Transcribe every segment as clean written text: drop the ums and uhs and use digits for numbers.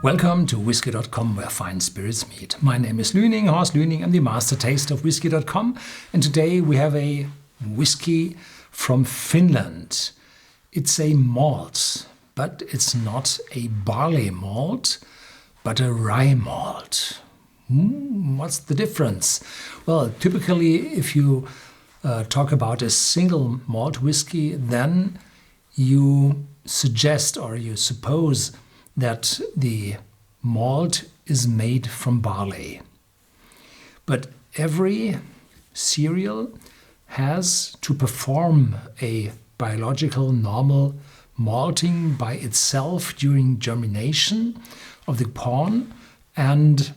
Welcome to Whisky.com, where fine spirits meet. My name is Lyning, Horst Lyning. I'm the master taster of Whisky.com, and today we have a whiskey from Finland. It's a malt, but it's not a barley malt, but a rye malt. What's the difference? Well, typically if you talk about a single malt whiskey, then you suggest or you suppose that the malt is made from barley. But every cereal has to perform a biological normal malting by itself during germination of the corn. And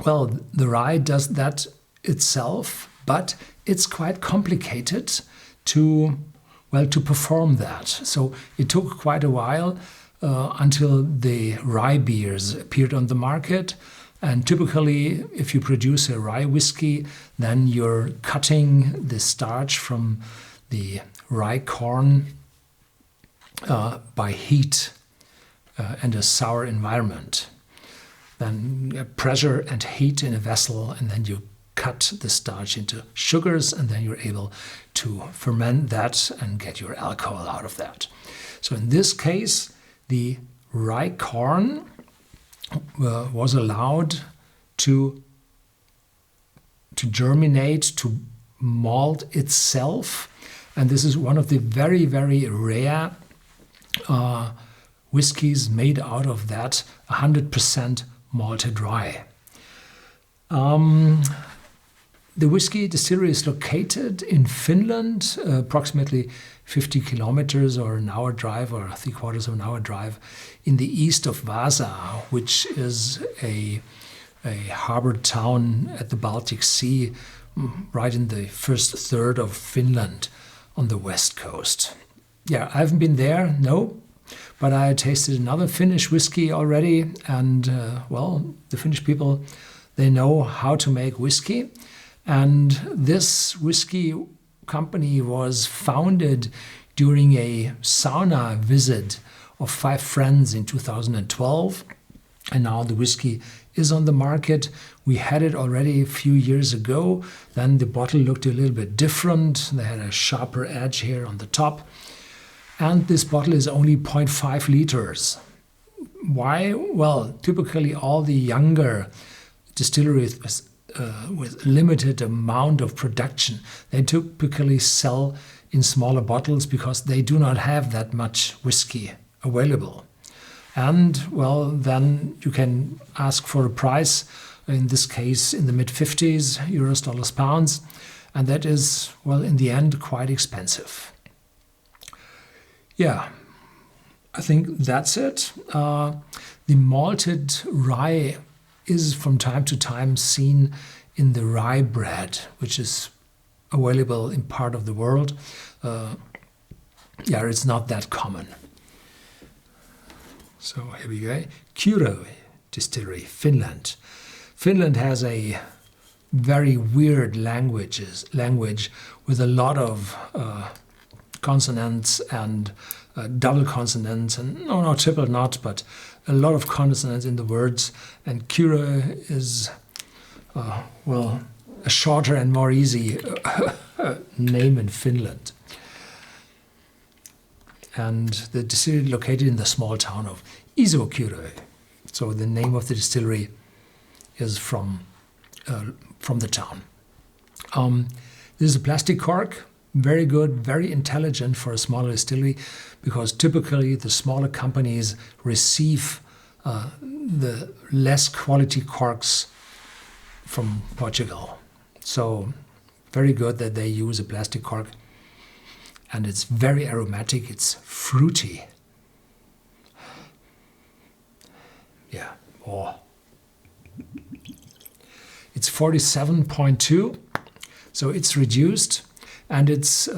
well, the rye does that itself, but it's quite complicated to perform that. So it took quite a while until the rye beers appeared on the market. And typically, if you produce a rye whiskey, then you're cutting the starch from the rye corn by heat and a sour environment. Then pressure and heat in a vessel, and then you cut the starch into sugars, and then you're able to ferment that and get your alcohol out of that. So in this case, the rye corn was allowed to germinate, to malt itself. And this is one of the very, very rare whiskies made out of that 100% malted rye. The whiskey distillery is located in Finland, approximately 50 kilometers or an hour drive or 3/4 of an hour drive in the east of Vasa, which is a harbor town at the Baltic Sea, right in the first third of Finland on the west coast. Yeah, I haven't been there, no, but I tasted another Finnish whiskey already, and the Finnish people, they know how to make whiskey. And this whiskey company was founded during a sauna visit of 5 friends in 2012. And now the whiskey is on the market. We had it already a few years ago. Then the bottle looked a little bit different. They had a sharper edge here on the top. And this bottle is only 0.5 liters. Why? Well, typically all the younger distilleries with limited amount of production, they typically sell in smaller bottles because they do not have that much whiskey available. And well, then you can ask for a price, in this case in the mid-50s, euros, dollars, pounds, and that is, well, in the end, quite expensive. Yeah, I think that's it. The malted rye is from time to time seen in the rye bread, which is available in part of the world. It's not that common. So here we go. Kyrö Distillery, Finland. Finland has a very weird language with a lot of consonants and double consonants, and no, triple not, but a lot of consonants in the words. And Kyrö is, a shorter and more easy name in Finland. And the distillery located in the small town of Kyrö. So the name of the distillery is from the town. This is a plastic cork. Very good, very intelligent for a smaller distillery, because typically the smaller companies receive the less quality corks from Portugal. So very good that they use a plastic cork. And it's very aromatic, it's fruity. Yeah, It's 47.2, so it's reduced. And it's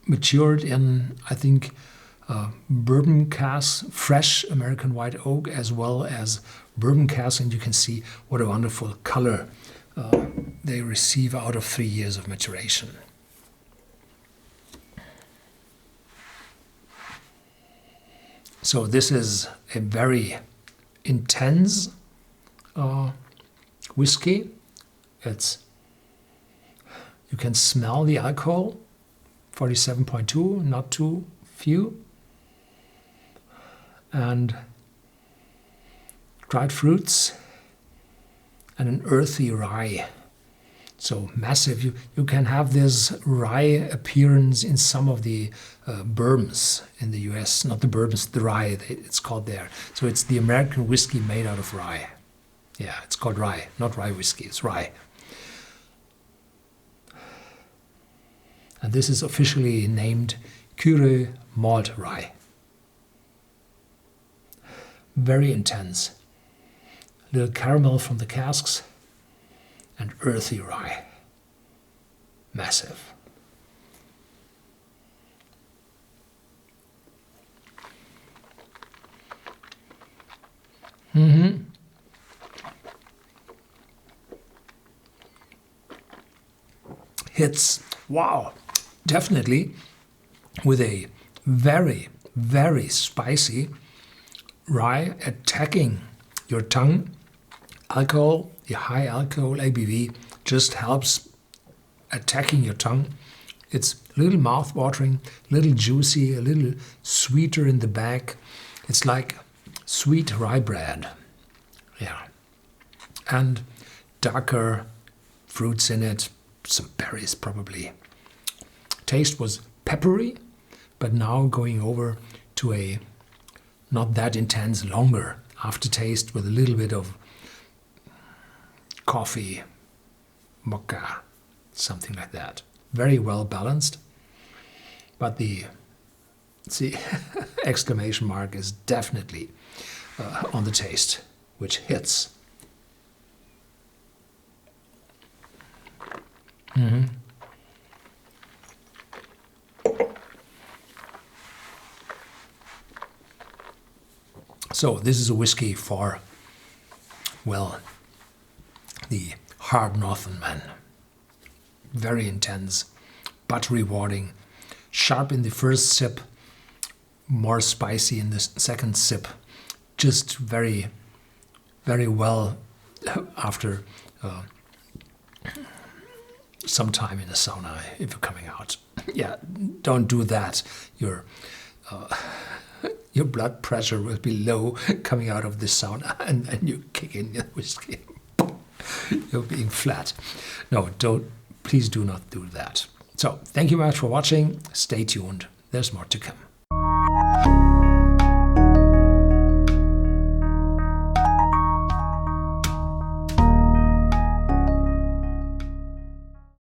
matured in, I think, bourbon cask, fresh American white oak, as well as bourbon cask. And you can see what a wonderful color they receive out of 3 years of maturation. So this is a very intense whiskey. You can smell the alcohol, 47.2, not too few. And dried fruits and an earthy rye. So massive. You can have this rye appearance in some of the bourbons in the US. Not the bourbons, the rye, it's called there. So it's the American whiskey made out of rye. Yeah, it's called rye, not rye whiskey, it's rye. And this is officially named Kyrö Malt Rye. Very intense. Little caramel from the casks and earthy rye. Massive. Hits, wow, definitely with a very, very spicy rye attacking your tongue. Alcohol, the high alcohol ABV just helps attacking your tongue. It's a little mouth-watering, a little juicy, a little sweeter in the back. It's like sweet rye bread. Yeah. And darker fruits in it, some berries probably. Taste was peppery, but now going over to a not that intense, longer aftertaste with a little bit of coffee, mocha, something like that. Very well balanced, but the exclamation mark is definitely on the taste, which hits. So this is a whiskey for, well, the hard northern man. Very intense, but rewarding. Sharp in the first sip, more spicy in the second sip. Just very, very well after some time in a sauna if you're coming out. Yeah, don't do that. Your blood pressure will be low coming out of the sauna, and you kick in the whiskey. You're being flat. No, please do not do that. So, thank you very much for watching. Stay tuned. There's more to come.